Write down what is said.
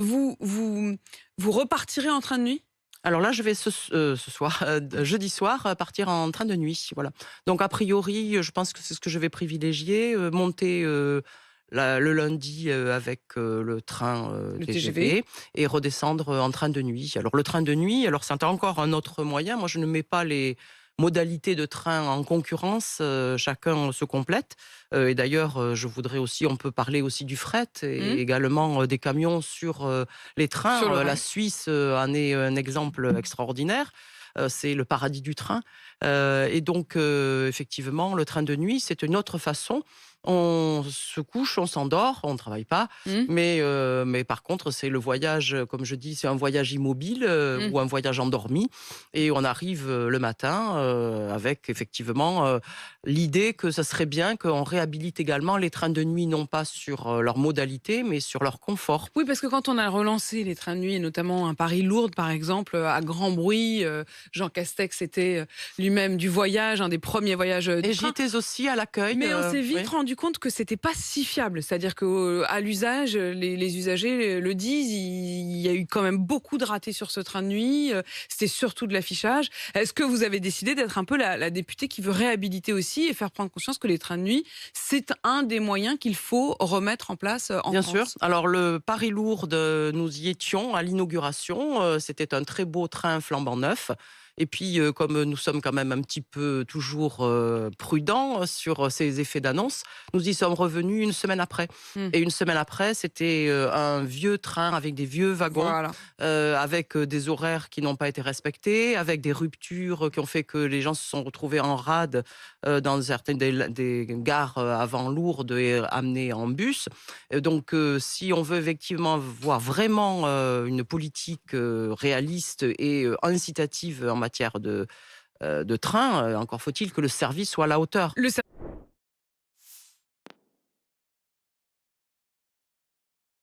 Vous repartirez en train de nuit? Alors là, je vais ce soir, jeudi soir, partir en train de nuit, voilà. Donc a priori, je pense que c'est ce que je vais privilégier, monter, le lundi, avec, le train, Le TGV? TGV et redescendre, en train de nuit. Alors le train de nuit, alors c'est encore un autre moyen. Moi, je ne mets pas les modalités de train en concurrence, chacun se complète. Et d'ailleurs, je voudrais aussi on peut parler aussi du fret Mmh. et également, des camions sur, les Sur trains. le La rail? Suisse, en est un exemple extraordinaire. C'est le paradis du train. Et donc, effectivement, le train de nuit, c'est une autre façon. On se couche, on s'endort, on ne travaille pas, Mmh. mais par contre, c'est le voyage, comme je dis, c'est un voyage immobile, Mmh. ou un voyage endormi et on arrive, le matin, avec effectivement, l'idée que ça serait bien qu'on réhabilite également les trains de nuit, non pas sur, leur modalité, mais sur leur confort. Oui, parce que quand on a relancé les trains de nuit, et notamment un Paris-Lourdes, par exemple, à grand bruit, Jean Castex était, lui-même du voyage, un des premiers voyages, Et du j'y train. étais aussi à l'accueil, Mais on s'est vite oui. rendu compte que c'était pas si fiable. C'est-à-dire que, à l'usage, les usagers, le disent, il y a eu quand même beaucoup de ratés sur ce train de nuit, c'était surtout de l'affichage. Est-ce que vous avez décidé d'être un peu la députée qui veut réhabiliter aussi et faire prendre conscience que les trains de nuit, c'est un des moyens qu'il faut remettre en place, en Bien sûr. France? Alors le Paris-Lourdes, nous y étions à l'inauguration, c'était un très beau train flambant neuf et puis, comme nous sommes quand même un petit peu toujours, prudents sur ces effets d'annonce, nous y sommes revenus une semaine après Mmh. et une semaine après, c'était, un vieux train avec des vieux wagons, Voilà. avec, des horaires qui n'ont pas été respectés, avec des ruptures, qui ont fait que les gens se sont retrouvés en rade, dans certaines des gares, avant Lourdes et amenés en bus. Donc, si on veut effectivement voir vraiment, une politique, réaliste et incitative en matière de train, encore faut-il que le service soit à la hauteur. Le